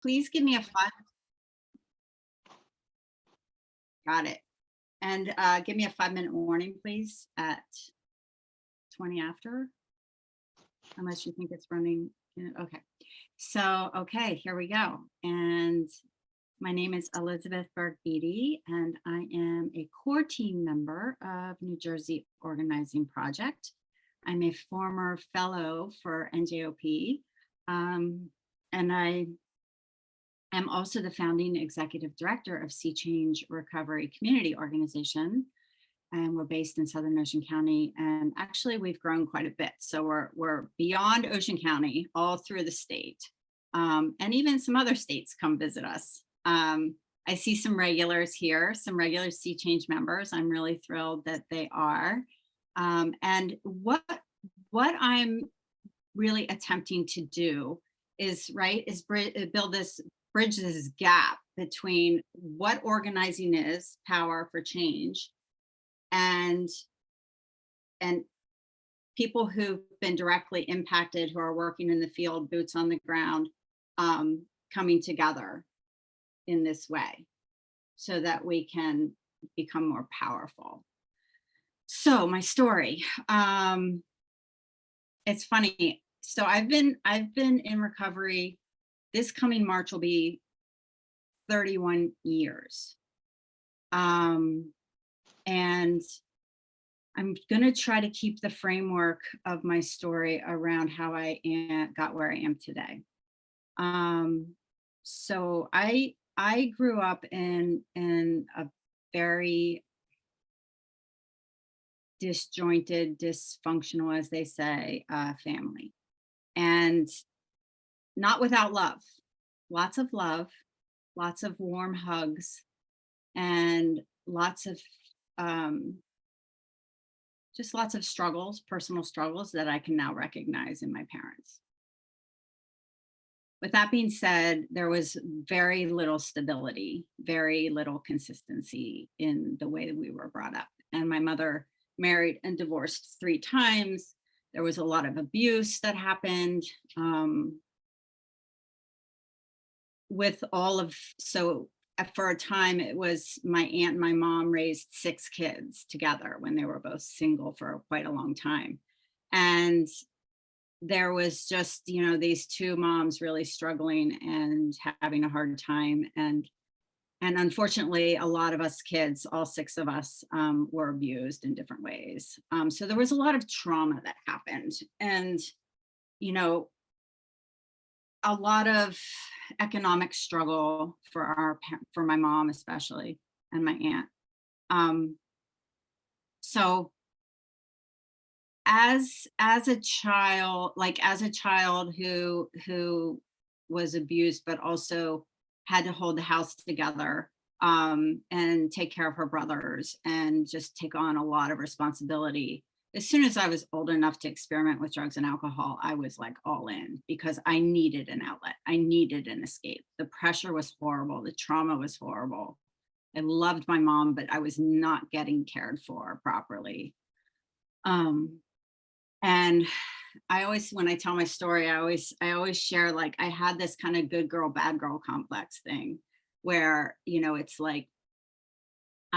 Please give me a five. Got it. And give me a 5-minute warning, please, at 20 after, unless you think it's running. Okay. So, okay, here we go. And my name is Elizabeth Burke Beaty, and I am a core team member of New Jersey Organizing Project. I'm a former fellow for NJOP, and I am also the founding executive director of Sea Change Recovery Community Organization. And we're based in Southern Ocean County. And actually, we've grown quite a bit. So we're beyond Ocean County, all through the state. And even some other states come visit us. I see some regulars here, some regular Sea Change members. I'm really thrilled that they are. And what I'm really attempting to do is build this bridge this gap between what organizing is, power for change, and and people who've been directly impacted, who are working in the field, boots on the ground, coming together in this way so that we can become more powerful. So my story, it's funny. So I've been in recovery. This coming March will be 31 years. And I'm going to try to keep the framework of my story around how got where I am today. So I grew up in a very disjointed, dysfunctional, as they say, family, and not without love. Love, lots of warm hugs, and um, lots of struggles, personal struggles that I can now recognize in my parents. With that being said, there was very little stability, very little consistency in the way that we were brought up. And my mother married and divorced 3 times. There was a lot of abuse that happened. For a time, it was my aunt and my mom raised 6 kids together when they were both single for quite a long time. And there was just, these 2 moms really struggling and having a hard time. And unfortunately, a lot of us kids, all 6 of us, were abused in different ways. So there was a lot of trauma that happened. And, a lot of economic struggle for my mom especially, and my aunt. So as a child, who was abused but also had to hold the house together, and take care of her brothers and just take on a lot of responsibility. As soon as I was old enough to experiment with drugs and alcohol, I was like all in, because I needed an outlet. I needed an escape. The pressure was horrible. The trauma was horrible. I loved my mom, but I was not getting cared for properly. And when I tell my story, I always share, like, I had this kind of good girl, bad girl complex thing where, it's like,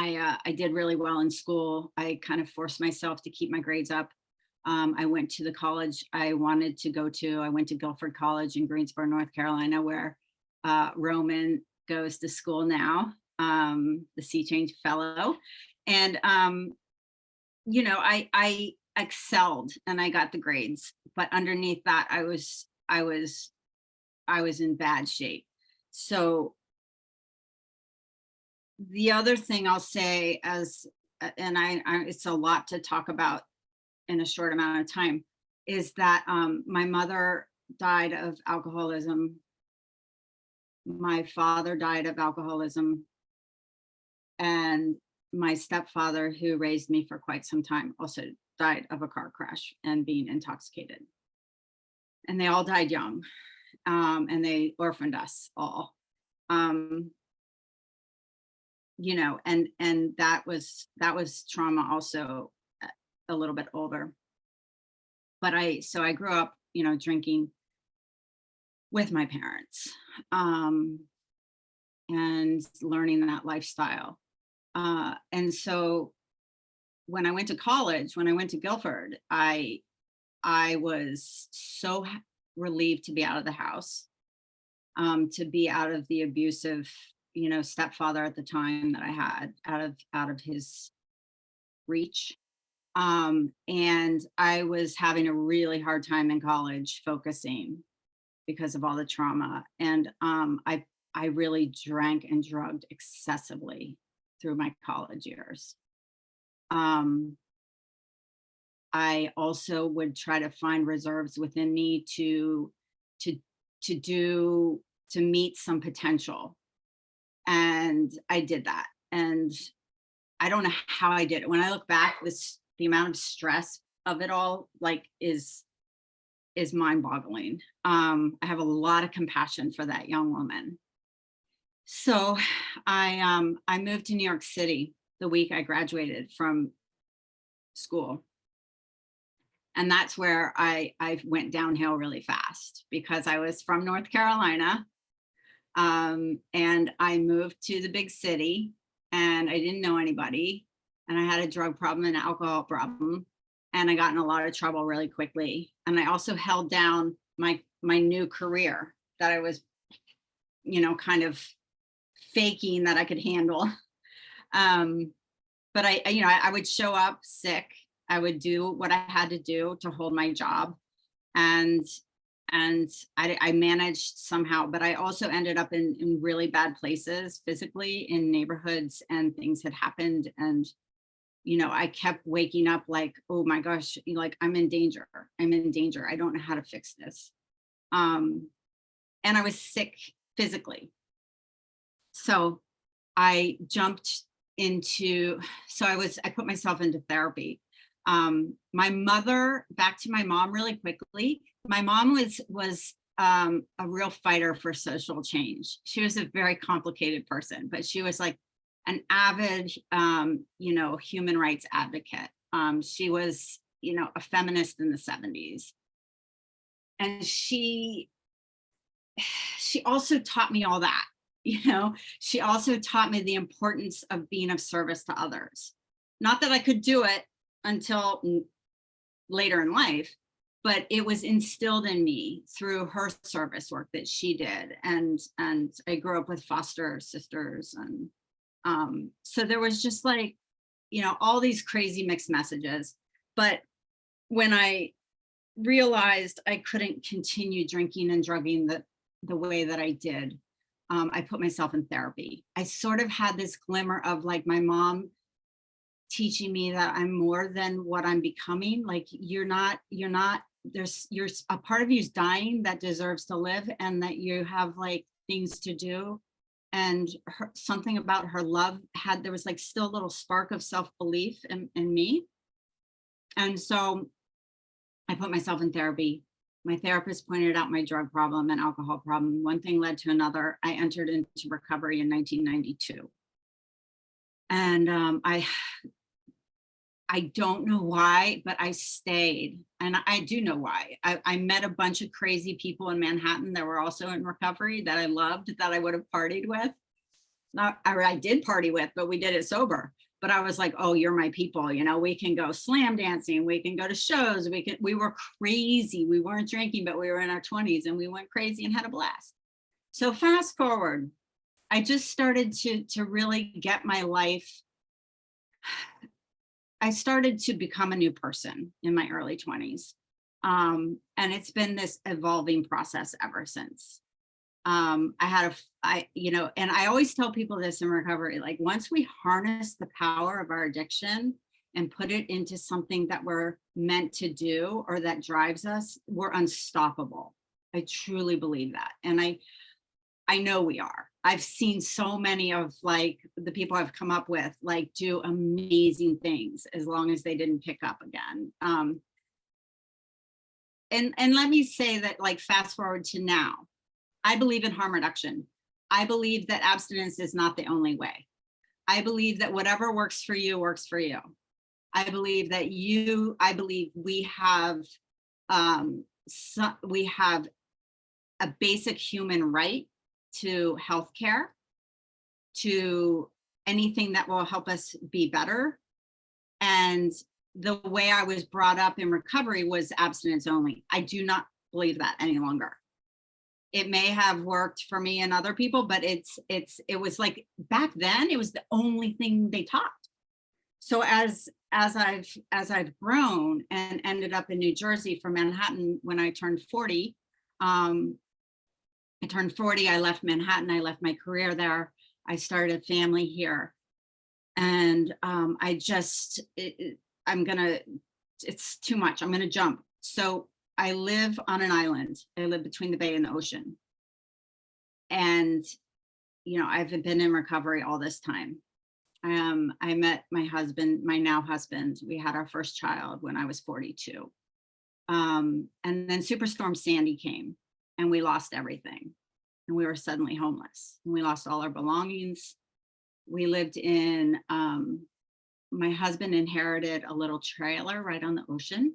I did really well in school. I kind of forced myself to keep my grades up. I went to the college I wanted to go to. I went to Guilford College in Greensboro, North Carolina, where Roman goes to school now, the Sea Change Fellow. And, I excelled and I got the grades, but underneath that, I was in bad shape. So the other thing I'll say, and it's a lot to talk about in a short amount of time, is that my mother died of alcoholism. My father died of alcoholism. And my stepfather, who raised me for quite some time, also died of a car crash and being intoxicated. And they all died young, and they orphaned us all. And that was trauma also, a little bit older. But I grew up, drinking with my parents, um, and learning that lifestyle. And so when I went to college, when I went to Guilford, I was so relieved to be out of the house, to be out of the abusive, stepfather at the time that I had, out of his reach. And I was having a really hard time in college focusing because of all the trauma. And I really drank and drugged excessively through my college years. Um, I also would try to find reserves within me to to do to meet some potential. And I did that. And I don't know how I did it. When I look back, the amount of stress of it all is mind-boggling. I have a lot of compassion for that young woman. So I moved to New York City the week I graduated from school. And that's where I went downhill really fast because I was from North Carolina. And I moved to the big city and I didn't know anybody. And I had a drug problem and an alcohol problem. And I got in a lot of trouble really quickly. And I also held down my new career that I was, kind of faking that I could handle. Um, but I would show up sick. I would do what I had to do to hold my job. And I managed somehow, but I also ended up in really bad places physically in neighborhoods, and things had happened. And, I kept waking up like, oh my gosh, like I'm in danger. I'm in danger. I don't know how to fix this. And I was sick physically. So I jumped into, I put myself into therapy. Back to my mom really quickly. My mom was a real fighter for social change. She was a very complicated person, but she was like an avid, human rights advocate. She was, a feminist in the 70s. And she also taught me all that, she also taught me the importance of being of service to others. Not that I could do it until later in life, but it was instilled in me through her service work that she did. And I grew up with foster sisters. And so there was just like, all these crazy mixed messages. But when I realized I couldn't continue drinking and drugging the way that I did, I put myself in therapy. I sort of had this glimmer of like my mom teaching me that I'm more than what I'm becoming. Like you're not, you're a part of you's dying that deserves to live, and that you have like things to do. And something about her love there was like still a little spark of self-belief in me. And so I put myself in therapy. My therapist pointed out my drug problem and alcohol problem. One thing led to another. I entered into recovery in 1992. And I don't know why, but I stayed. And I do know why. I met a bunch of crazy people in Manhattan that were also in recovery that I loved, that I would have partied with. I did party with, but we did it sober. But I was like, oh, you're my people. We can go slam dancing. We can go to shows. We were crazy. We weren't drinking, but we were in our 20s and we went crazy and had a blast. So fast forward, I just started to really get my life. I started to become a new person in my early 20s. And it's been this evolving process ever since. And I always tell people this in recovery, like once we harness the power of our addiction and put it into something that we're meant to do or that drives us, we're unstoppable. I truly believe that. And I know we are. I've seen so many of like the people I've come up with like do amazing things as long as they didn't pick up again. And let me say that, like, fast forward to now, I believe in harm reduction. I believe that abstinence is not the only way. I believe that whatever works for you works for you. I believe we have a basic human right to healthcare, to anything that will help us be better. And the way I was brought up in recovery was abstinence only. I do not believe that any longer. It may have worked for me and other people, but it was like back then it was the only thing they taught. So as I've grown and ended up in New Jersey from Manhattan when I turned 40, I turned 40, I left Manhattan, I left my career there. I started a family here. And it's too much. I'm gonna jump. So I live on an island. I live between the bay and the ocean. And, I've been in recovery all this time. I met my husband, my now husband. We had our first child when I was 42. And then Superstorm Sandy came and we lost everything. And we were suddenly homeless. And we lost all our belongings. We lived in, my husband inherited a little trailer right on the ocean.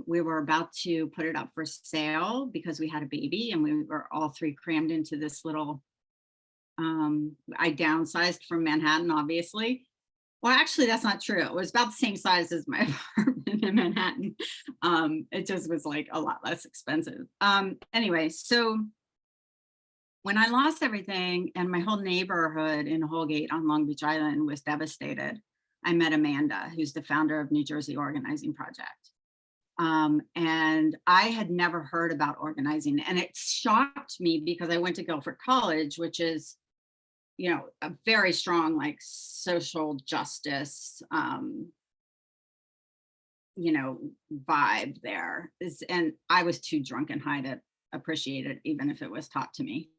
We were about to put it up for sale because we had a baby and we were all three crammed into this little, I downsized from Manhattan, obviously. Well, actually, that's not true. It was about the same size as my apartment in Manhattan. It just was like a lot less expensive. Anyway, so when I lost everything and my whole neighborhood in Holgate on Long Beach Island was devastated, I met Amanda, who's the founder of New Jersey Organizing Project. And I had never heard about organizing, and it shocked me because I went to Guilford College, which is, a very strong like social justice, vibe there. And I was too drunk and high to appreciate it, even if it was taught to me.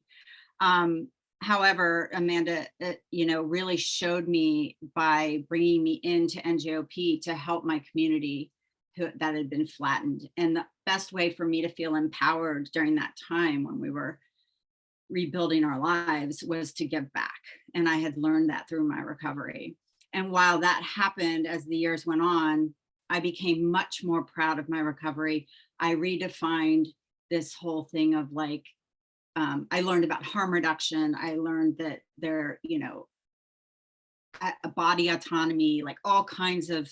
However, Amanda, really showed me by bringing me into NJOP to help my community that had been flattened. And the best way for me to feel empowered during that time when we were rebuilding our lives was to give back. And I had learned that through my recovery. And while that happened, as the years went on, I became much more proud of my recovery. I redefined this whole thing of like, I learned about harm reduction. I learned that there, a body autonomy, like all kinds of,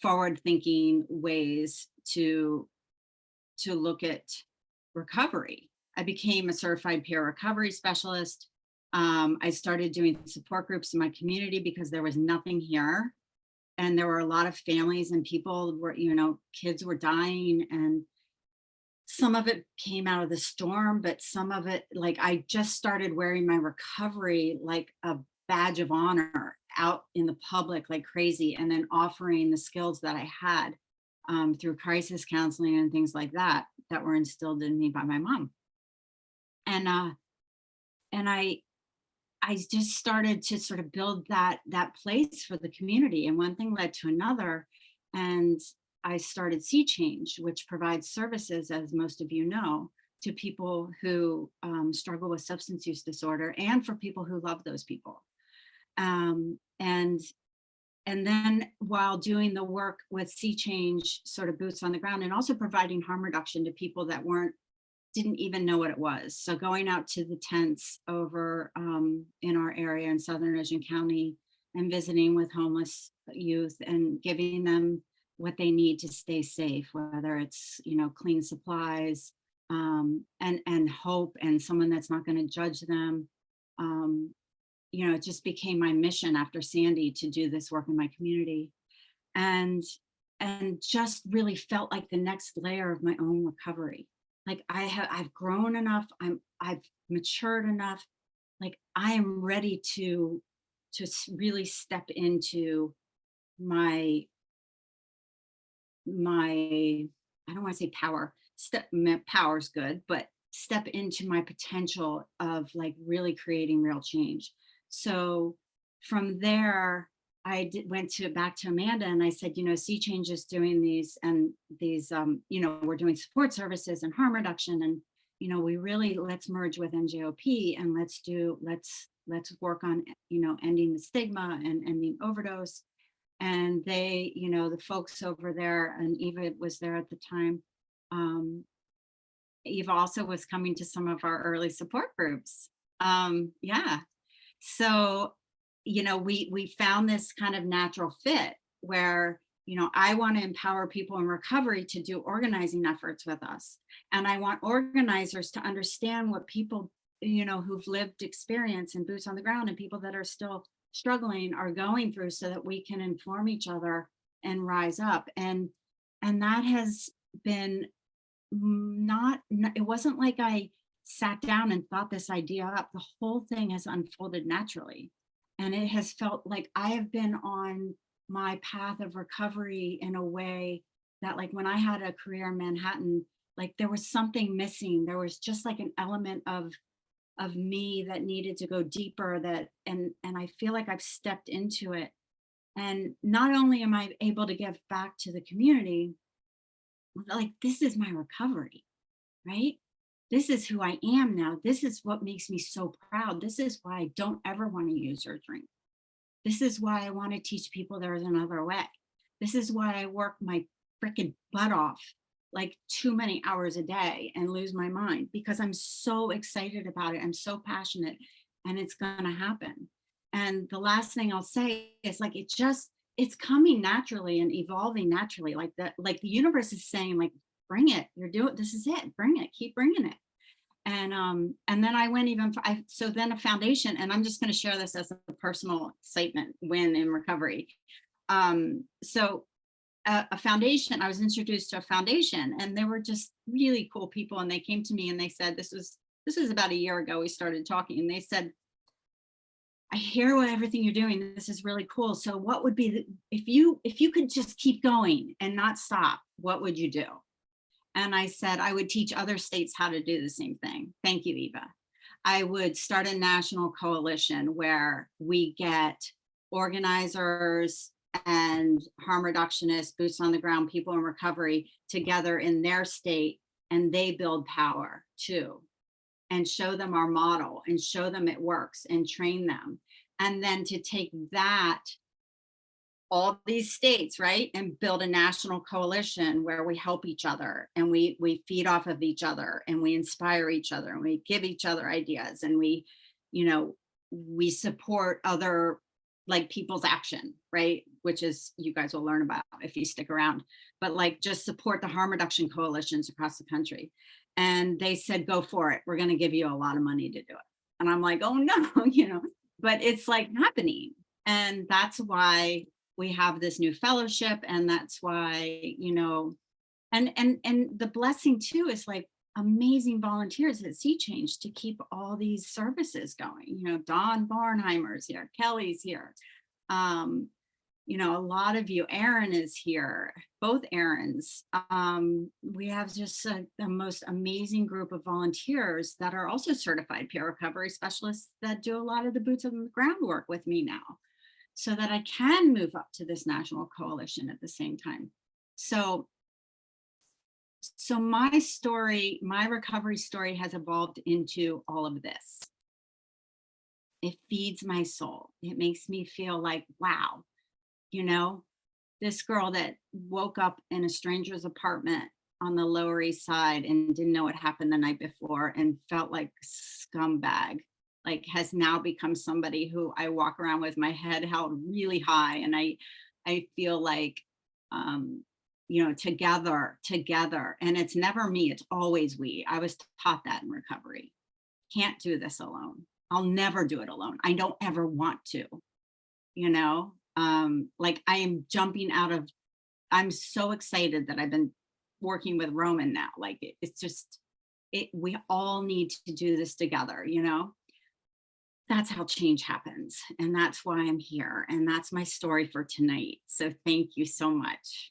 forward thinking ways to look at recovery. I became a certified peer recovery specialist. I started doing support groups in my community because there was nothing here. And there were a lot of families and people were, kids were dying, and some of it came out of the storm, but some of it, like I just started wearing my recovery like a badge of honor out in the public like crazy, and then offering the skills that I had through crisis counseling and things like that were instilled in me by my mom. And I just started to sort of build that place for the community, and one thing led to another, and I started Sea Change, which provides services, as most of you know, to people who struggle with substance use disorder and for people who love those people. And then while doing the work with Sea Change, sort of boots on the ground, and also providing harm reduction to people that didn't even know what it was. So going out to the tents over in our area in Southern Ocean County and visiting with homeless youth and giving them what they need to stay safe, whether it's, clean supplies and hope and someone that's not going to judge them. It just became my mission after Sandy to do this work in my community, and just really felt like the next layer of my own recovery. Like I've grown enough, I've matured enough, like I am ready to really step into my I don't want to say power. Power's good, but step into my potential of like really creating real change. So from there, went back to Amanda and I said, Sea Change is doing these, and these, we're doing support services and harm reduction, and we really, let's merge with NJOP and let's work on ending the stigma and ending overdose. And they, the folks over there, and Eva was there at the time, Eve also was coming to some of our early support groups. Yeah. So, we found this kind of natural fit where, I want to empower people in recovery to do organizing efforts with us. And I want organizers to understand what people, who've lived experience and boots on the ground and people that are still struggling are going through so that we can inform each other and rise up. And that has been it wasn't like I sat down and thought this idea up. The whole thing has unfolded naturally. And it has felt like I have been on my path of recovery in a way that, like, when I had a career in Manhattan, like there was something missing. There was just like an element of me that needed to go deeper, and I feel like I've stepped into it. And not only am I able to give back to the community, like this is my recovery, right? This is who I am now. This is what makes me so proud. This is why I don't ever want to use or drink. This is why I want to teach people there's another way. This is why I work my freaking butt off like too many hours a day and lose my mind, because I'm so excited about it. I'm so passionate, and it's going to happen. And the last thing I'll say is, like, it's coming naturally and evolving naturally. Like the universe is saying, like, bring it. You're doing, this is it. Bring it. Keep bringing it. And then I went even, so then a foundation, and I'm just going to share this as a personal excitement win in recovery. So a foundation, I was introduced to a foundation, and they were just really cool people. And they came to me and they said, this was about a year ago, we started talking, and they said, I hear everything you're doing. This is really cool. So what would be if you could just keep going and not stop, what would you do? And I said, I would teach other states how to do the same thing. Thank you, Eva. I would start a national coalition where we get organizers and harm reductionists, boots on the ground, people in recovery together in their state, and they build power too, and show them our model and show them it works and train them. And then to take that, all these states, right, and build a national coalition where we help each other, and we feed off of each other, and we inspire each other, and we give each other ideas, and we support other, like, people's action, right, which is, you guys will learn about if you stick around, but like just support the harm reduction coalitions across the country. And they said, go for it, we're going to give you a lot of money to do it. And I'm like, oh no, but it's like happening. And that's why we have this new fellowship, and that's why, and the blessing too is, like, amazing volunteers at Sea Change to keep all these services going. Dawn Barnheimer's here, Kelly's here, a lot of you, Erin is here, both Erins. We have just the most amazing group of volunteers that are also certified peer recovery specialists that do a lot of the boots on the ground work with me now, so that I can move up to this national coalition at the same time. So my story, my recovery story, has evolved into all of this. It feeds my soul. It makes me feel like, wow, this girl that woke up in a stranger's apartment on the Lower East Side and didn't know what happened the night before and felt like scumbag, like, has now become somebody who I walk around with my head held really high. And I feel like, together, and it's never me, it's always we. I was taught that in recovery. Can't do this alone. I'll never do it alone. I don't ever want to, like, I am jumping out of, I'm so excited that I've been working with Roman now. Like, it's just, we all need to do this together, That's how change happens. And that's why I'm here. And that's my story for tonight. So thank you so much.